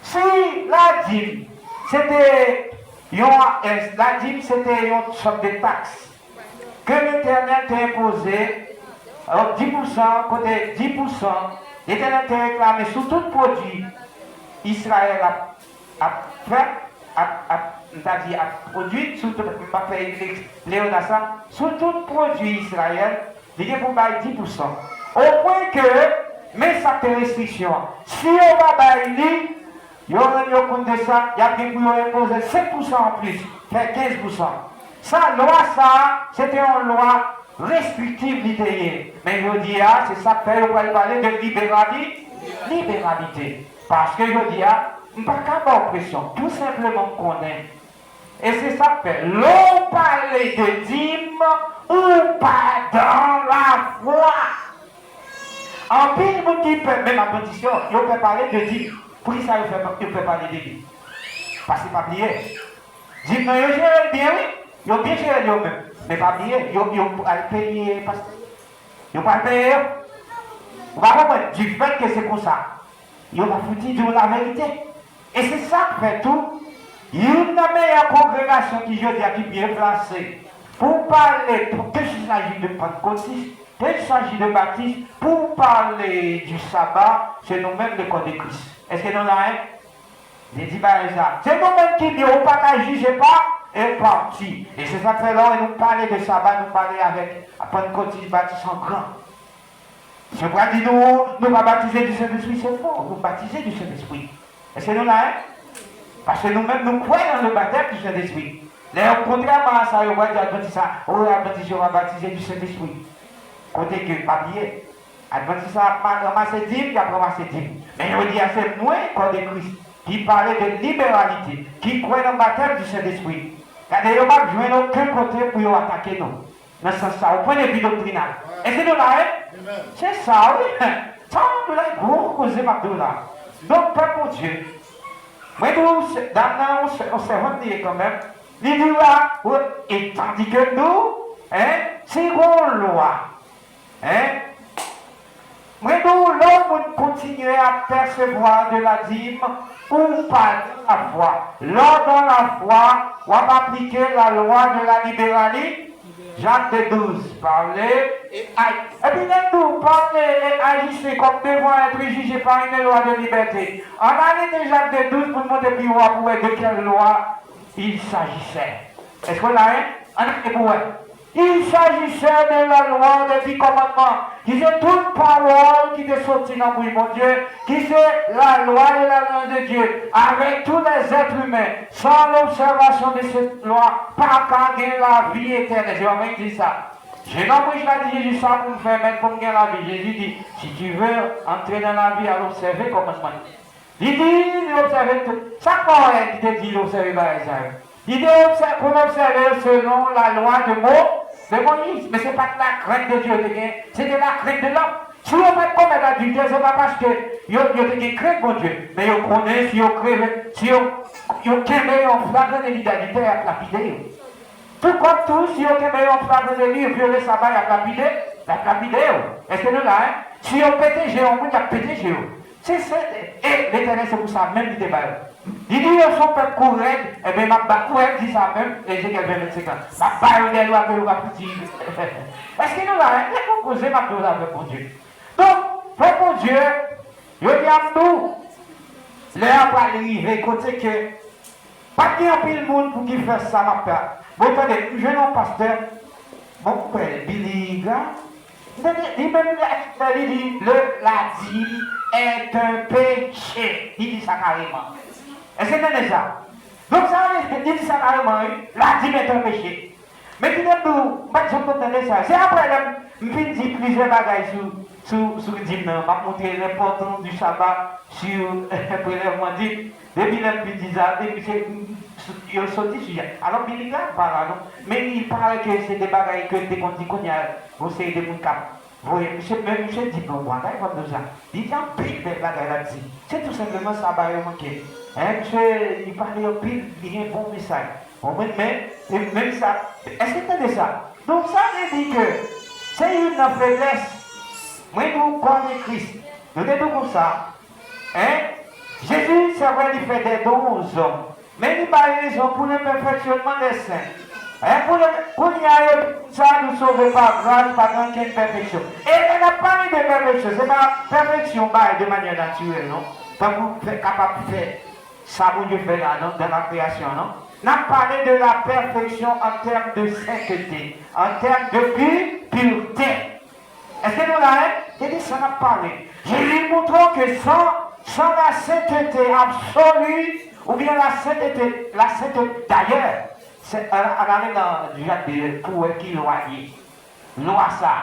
Si la dîme, c'était une sorte de taxe que l'Éternel t'a imposée, alors 10%, côté 10%, l'Éternel t'a réclamé sur tout produit, Israël a produit, sur tout produit Israël, il y a pour 10%. Au point que, mais ça fait restriction. Si on va bailler, il y aura un compte de ça, il y a bien pour imposer 5% en plus, fait 15%. Ça, loi, ça, c'était une loi restrictive littéraire. Mais je dis, c'est ça que fait, on va parler de libéralité. Parce que je dis, on ne peut pas avoir pression, tout simplement qu'on est. Et c'est ça que fait. L'on parlait de dîme ou pas dans la foi. En pile, vous qui peut, même en position, on peut parler de dîme. Pour qui ça, on peut parler de dîme? Parce que pas oublier. Dîme, non, ils gèrent bien, oui. Ils ont bien géré eux-mêmes. Mais pas oublier, ils ont payé, ils ont pas payé. Vous va comprendre, du fait que c'est comme ça. Ils ont foutu de la vérité. Et c'est ça qui fait tout. Il y a une meilleure congrégation qui, je dis, qui est bien placée pour parler, que il s'agit de pentecôtistes, qu'il s'agit de baptistes, pour parler du sabbat, c'est nous-mêmes le corps de Christ. Est-ce que nous l'avons? J'ai dit, ça. C'est nous-mêmes qui disons, on ne peut pas juger pas, et parti. Et c'est ça que fait là, et nous parler de sabbat, nous parler avec pentecôtistes, baptistes en grand. Je crois que nous va baptiser du Saint-Esprit, c'est faux. Nous baptiser du Saint-Esprit. Est-ce que nous l'avons? Parce que nous-mêmes, nous croyons dans le baptême du Saint-Esprit. Contrairement à ça, on va dire ça, on va baptiser du Saint-Esprit. Côté que papier, Adventiste a ramassé 10, il a ramassé 10. Mais on dit, c'est moins qu'on de Christ, qui parlait de libéralité, qui croit dans le baptême du Saint-Esprit. Regardez, on ne va pas jouer aucun côté pour attaquer nous. Dans ce sens, au point de vue doctrinal. Est-ce que nous l'avons? C'est ça, oui. Ça, nous l'avons beaucoup causé, là. Donc, peuple Dieu. Mais nous, d'abord, on s'est rendu quand même. Il dit là, et tandis que nous, c'est une loi. Mais nous, l'homme continue à percevoir de la dîme ou pas dans la foi. Lors dans la foi, on va appliquer la loi de la libéralité. Jacques 12 parlait et puis nous parler et agissez comme devant être jugé par une loi de liberté. En année de Jacques 12 pour montrer plus haut pour de quelle loi il s'agissait. Est-ce qu'on l'a? Il s'agissait de la loi des 10 commandements, qui c'est toute parole qui est sortie dans le mon Dieu, qui c'est la loi et la loi de Dieu, avec tous les êtres humains, sans l'observation de cette loi, pas qu'à gagner la vie éternelle. J'ai envie de dire ça. Je n'empêche pas de Jésus ça pour me faire mettre pour gagner la vie. Jésus dit, si tu veux entrer dans la vie, alors observer comment ça. Il dit, il observe tout. Ça quoi qui te dit l'observer par exemple? Il dit qu'on observe selon la loi de Moïse. Mais ce n'est pas de la crainte de Dieu, c'est de la crainte de l'homme. Si on fait comme l'adultère, ce n'est pas parce que vous avez crainte de Dieu. Mais vous connaissez, si vous crèvez, si vous avez un flagrant de l'adultère, à lapider. Tout comme tout, si vous avez un flagrant de l'île, vous avez sabbat, à lapider. Est-ce que nous là, si vous pétez géo, vous avez pété géo. C'est ça. Et l'Éternel, c'est pour ça, même du débat. Il dit, ils sont pas corrects, et bien, ma correct dit ça même, et j'ai quelqu'un de 50. Ma parole des lois que vous avez dit. Est-ce que nous là, il faut poser ma parole avec mon Dieu. Donc, pour Dieu, je dis à nous, l'heure va arriver, côté que, pas qu'il y a un pile monde pour qu'il fasse ça, ma père. Bon, attendez, je non pasteur, mon père, Billy, il dit, la dîme est un péché. Il dit ça carrément. Est-ce que vous entendez ça? Donc ça, il dit ça carrément, la dîme est un péché. Mais puis nous, je entendez ça. C'est après, je dis plusieurs bagages sur le dîme. Je vais montrer l'importance du sabbat sur le prélèvement dîme. Depuis le dit ça, depuis il est sorti sur alors, il parle, mais il parle que c'est des bagages que des qu'on dit qu'on y a, vous savez, des gens oui, monsieur dit bon, il dit en pile de bagages là-dessus. C'est tout simplement ça, manqué. Monsieur, il parle en pile, il y a un bon message. Mais, même ça, est-ce que vous entendez ça? Donc, ça veut dire que c'est une faiblesse. Moi, nous, comme Christ, nous sommes comme ça. Jésus, c'est vrai, il fait des dons aux hommes. Mais il n'y a pas raison pour le perfectionnement des saints. Pour y aller, ça nous sauve par grâce, par aucune perfection. Et il n'y a pas de perfection. Ce n'est pas perfection de manière naturelle, non? Quand vous êtes capable de faire ça, vous Dieu fait là, dans la création, non? On a parlé de la perfection en termes de sainteté, en termes de pureté. Est-ce que nous l'avons? Il dit, ça n'a parlé. Je lui montre que sans la sainteté absolue, ou bien la sainteté d'ailleurs, on arrive dans le genre de pour qui loyer. Loi ça.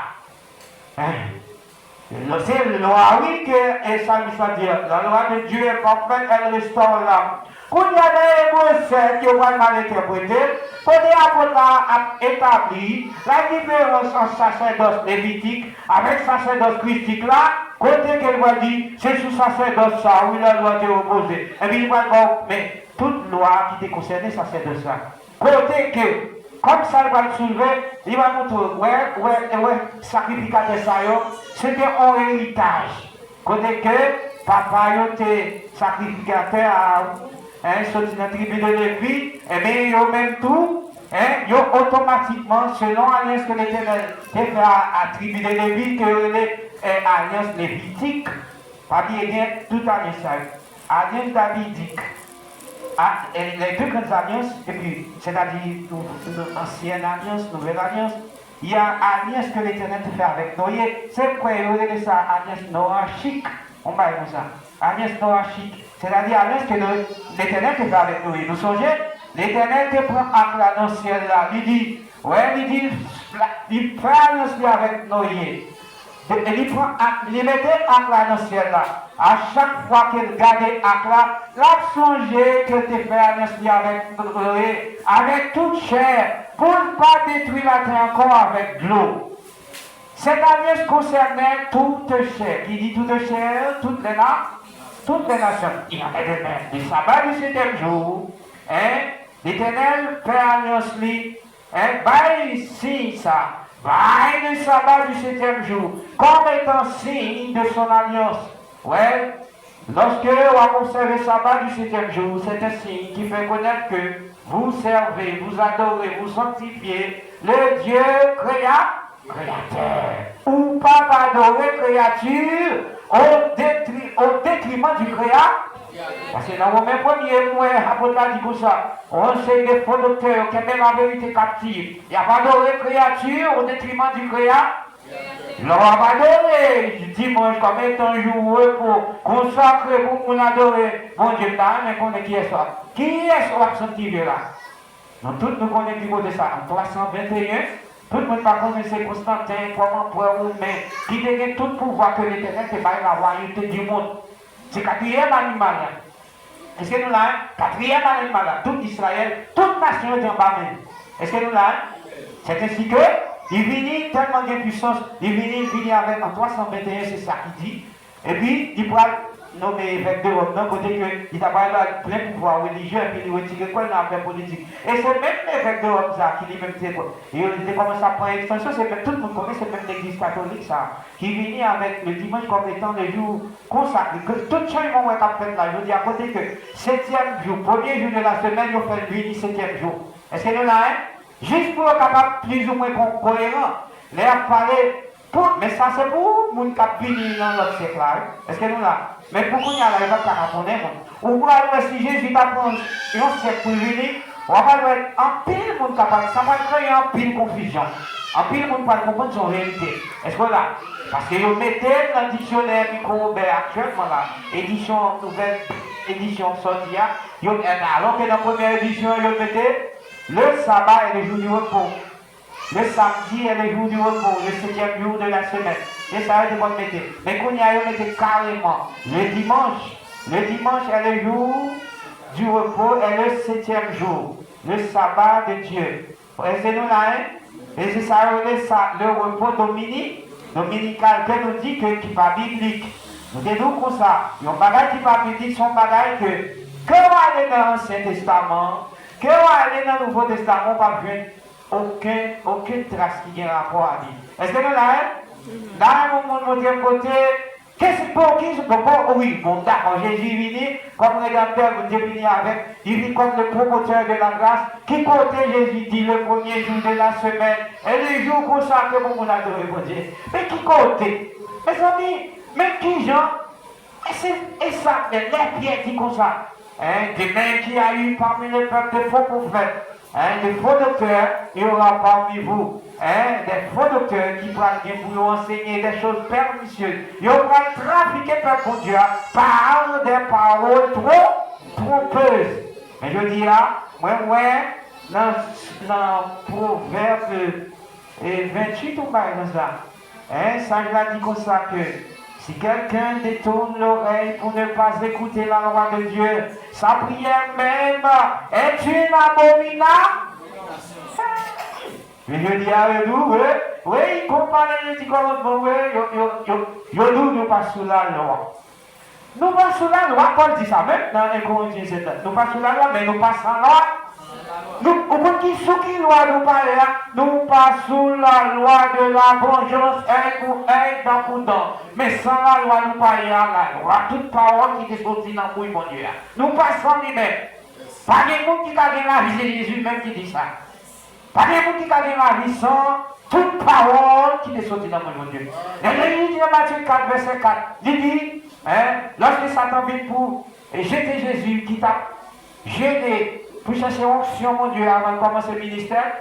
C'est la loi, oui, que, et ça nous soit dire, la loi de Dieu est parfaite, elle restaure l'âme. Quand il y a des hébreux 7 qui vont mal interpréter, quand l'apôtre a établi la différence entre sacerdoce lévitique avec sacerdoce christique là, côté qu'elle va dire, c'est sous sacerdoce ça, où la loi est opposée. Et puis il va dire, mais toute loi qui te concerne, sacerdoce ça. Côté que, comme ça il va le soulever, il va montrer, ouais, sacrificateur ça, c'était un héritage. Côté que, papa était sacrificateur à sorti dans la tribu de Lévi, et bien, ils ont même tout, ils ont automatiquement, selon l'alliance que l'Éternel a fait à la tribu de Lévi, que l'alliance lévitique, pas bien, tout alliance, alliance davidique. Les deux grandes alliances, et puis, c'est-à-dire l'ancienne alliance, nouvelle alliance, il y a alliance que l'Éternel fait avec Noé, c'est quoi, il y a ça, alliance noachique, on va dire ça, alliance noachique. C'est-à-dire alliance que l'Éternel te fait avec Noé. Nous songez, l'Éternel te prend à la dans le ciel là. Il dit, il fait alliance avec Noé. Il mettait à la dans le ciel là. À chaque fois qu'il gardait à là, l'a songé que tu fais alliance avec Noé, avec toute chair, pour ne pas détruire la terre encore avec de l'eau. Cette alliance concernait toute chair. Qui dit toute chair, toutes les nations. Il y en a des mêmes. Le sabbat du 7e jour, l'Éternel fait alliance lui, bail signe ça, bail le sabbat du 7e jour, comme étant signe de son alliance. Ouais, lorsque on va observer le sabbat du 7e jour, c'est un signe qui fait connaître que vous servez, vous adorez, vous sanctifiez le Dieu créateur. Ou pas adorer créature au détriment du créateur. Parce que dans le même premier mois, l'apôtre a dit comme ça, on sait des faux docteurs qui mettent la vérité captive. Il n'y a pas adoré créature au détriment du créateur. L'on va adorer dimanche comme étant jour pour consacrer pour adorer mon Dieu là, mais qu'on est qui est ça? Qui est ce l'absentifié là? Nous tous nous connaissons qui côté ça. En 321, tout le monde va connaître Constantin, comment pour mais qui a tout pouvoir que l'Éternel te baille la royauté du monde. C'est le quatrième animal. Est-ce que nous l'avons? Quatrième animal. Tout Israël, toute nation est en bas même. Est-ce que nous l'avons? C'est ainsi que il vient tellement de puissance, il vient avec en 321, c'est ça qu'il dit. Et puis, il pourra nommer évêque d'Europe, d'un côté qu'il a plein pouvoir religieux, et puis il retire quoi dans l'affaire politique. Et c'est même l'évêque d'Europe ça, qui dit même, il commence à prendre extension, c'est même tout le monde connaît, c'est même l'église catholique ça, qui vient avec le dimanche comme étant le jour consacré. Que tout changement est fait là, je dis à côté que 7e jour, premier jour de la semaine, il fait le 17e jour. Est-ce que nous l'avons? Juste pour être capable plus ou moins cohérent, les parler. Mais ça c'est pour les gens qui viennent dans notre siècle. Est-ce que nous l'avons? Mais pour qu'on y a la répondre, ou pour aller si Jésus t'apprend un siècle pour venir, on va être en pile de monde capable, ça va créer en pile confusion. En pile de monde va comprendre son réalité. Est-ce que là? Parce que vous mettez dans le dictionnaire Micro-Robert actuellement là, édition nouvelle, édition sortie, alors que dans la première édition, vous mettez le sabbat et le jour du repos. Le samedi est le jour du repos, le 7e jour de la semaine. Et ça va être bon mettre. Mais qu'on y a mis carrément le dimanche est le jour du repos et le 7e jour, le sabbat de Dieu. Est-ce que nous là, et c'est ça le repos dominical que nous dit que qui pas biblique. Nous disons comme ça, il y a un bagage qui pas biblique, son bagage que on aller dans l'Ancien Testament, que on aller dans le Nouveau Testament, on va aucune trace qui a rapport à lui. Est-ce que nous là, dans mon côté, Qu'est-ce pour qui? Oui, bon, d'accord, Jésus est venu, comme rédempteur, vous êtes venu avec, il vit comme le promoteur de la grâce, qui côté Jésus dit le premier jour de la semaine, et le jour consacré pour vous adorer, mon Dieu. Mais qui côté? Mes amis, mais qui gens? Et ça, les pierres qui comme ça. Des mains qui a eu parmi le peuple des faux prophètes, des faux docteurs, il y aura parmi vous. Des faux docteurs qui vont vous enseigner des choses pernicieuses. Ils vont trafiquer peuple pour Dieu par des paroles trop trompeuses. Mais je dis là, dans Proverbe 28 ou pas dans ça, ça je l'ai dit comme ça que si quelqu'un détourne l'oreille pour ne pas écouter la loi de Dieu, sa prière même est une abominable. Mais je dis à nous, oui, il compare les commandements, oui, nous pas sous la loi. Nous pas sous la loi, Paul dit ça même dans les Corinthiens 7. Nous pas sous la loi, mais nous pas sans loi. Nous, au qui sous qui loi nous parle, nous pas sous la loi de la vengeance, un pour un, dans pour dans. Mais sans la loi, nous pas la loi. Toute parole qui est sortie dans le mon Dieu. Nous pas sans lui-même. Pas de monde qui a gagné la vie, c'est Jésus même qui dit ça. Pas de monde qui a gagné la vie sans toute parole qui est sortie dans le mon Dieu. Et il dit dans Matthieu 4, verset 4, il dit, lorsque Satan vient pour jeter Jésus, qui t'a gêné, pour chercher onction, mon Dieu, avant de commencer le ministère,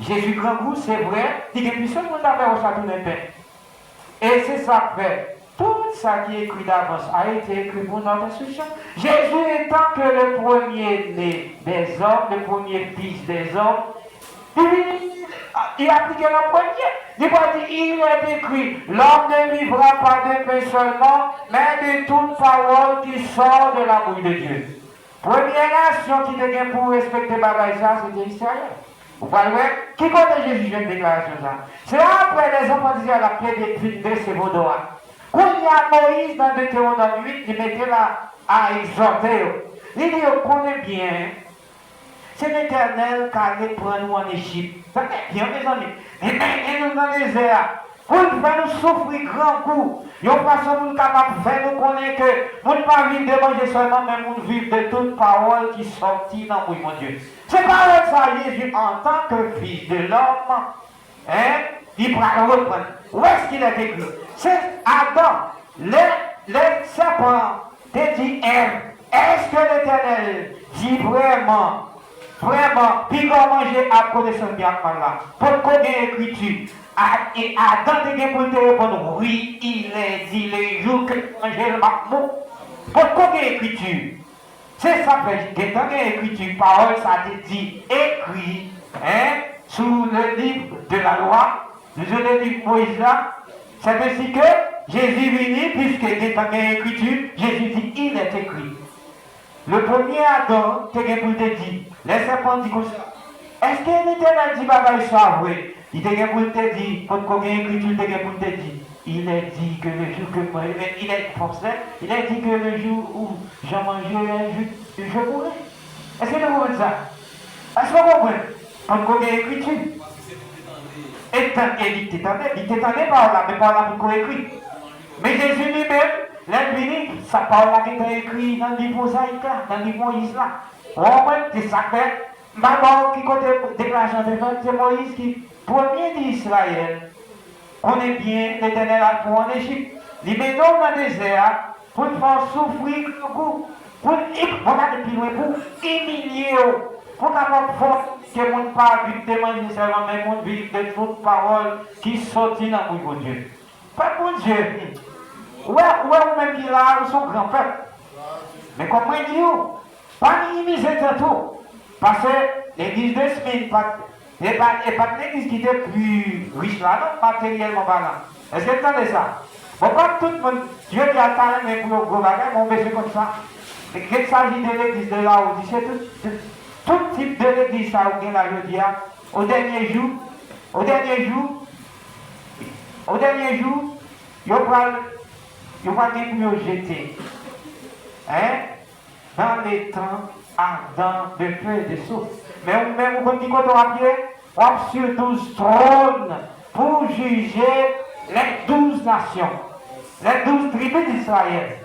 Jésus grand goût, c'est vrai, il y a plus de monde à faire au château de paix. Et c'est ça que fait. Tout ça qui est écrit d'avance a été écrit pour notre instruction. Jésus étant que le premier-né des hommes, le premier fils des hommes, il a appliqué le premier. Il va dire, il est écrit, l'homme ne vivra pas de pain seulement, mais de toute parole qui sort de la bouche de Dieu. Première nation qui était pour respecter ça, c'était Israël. Vous voyez, qui compte Jésus fait une déclaration ça? C'est après les enfants disaient à la pied de ses vaudois. Quand il y a Moïse dans Deutéronome 8, il mettait là à exhorter. Il dit, on connaît bien, c'est l'Éternel qui allait prendre nous en Égypte. Ça fait bien, mes amis. Et nous dans les airs. Pour faire nous souffrir grand coup. Il y a une façon pour nous capable de faire nous connaître que nous ne pas vivre de manger seulement, mais nous vivre de toute parole qui sortit dans oui, mon Dieu. C'est parole ça, Jésus, en tant que fils de l'homme, il va le reprendre. Où est-ce qu'il est écrit? C'est Adam, le serpent, te dit, est-ce que l'Éternel dit vraiment, puis qu'on manger à connaissance bien là, pour qu'on ait écriture? Et Adam te pour te répondre, oui, il est dit le jour que tu manges le marmot. Pourquoi il y a écriture? C'est ça que j'ai dans l'écriture, parole, ça te dit écrit, sous le livre de la loi, sous le livre de Moïse là. C'est ainsi que Jésus venu, puisque dans l'écriture, Jésus dit, il est écrit. Le premier Adam, te pour te dire, les serpents disent comme ça. Est-ce que l'Éternel dit, baba, il soit vrai? Il te dit pour te dire, pour qu'on ait écriture, il te dit pour te dire, il est dit que le jour que moi, il est forcé, il a dit que le jour où j'ai mangé, je mourrai. Est-ce que vous comprenez ça? Est-ce que vous comprenez? Pour qu'on ait écriture. Et il t'étendait par là, mais par là pour qu'on écrit. Mais Jésus lui-même, l'infini, sa parole là qui est écrite dans le livre mosaïque là, dans le livre Moïse là. C'est ça que fait. D'abord, qui compte déclaration de fait, c'est Moïse qui, premier d'Israël, on est bien, l'Éternel a pour en Égypte. Il met dans le désert pour faire souffrir le goût, pour humilier, pour qu'avoir que mon pas vivre de manger seulement, mais mon vivre de toute parole qui sortit dans le bon Dieu. Pas pour Dieu. Ouais, vous-même qui là, vous sont grand peuple. Mais comment il dit, pas minimiser tout. Parce que l'église de Smith n'est pas l'église qui était plus riche là, non, matériellement parlant. Est-ce que vous entendez ça? Bon, pas tout le monde, Dieu qui a talent, mais pour le gros bagage, on fait comme ça. Et qu'il s'agit de l'église de la Odyssée, tout type de l'église, ça, on là, je dis, au dernier jour, il va pour jeter. Dans les temps ardents de feu et de souffle. Mais même quand on dit à pied, on a sur 12 trônes pour juger les 12 nations. les 12 tribus d'Israël,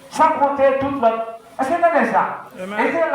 sans compter toute l'autre. Est-ce que vous entendez ça? Et c'est là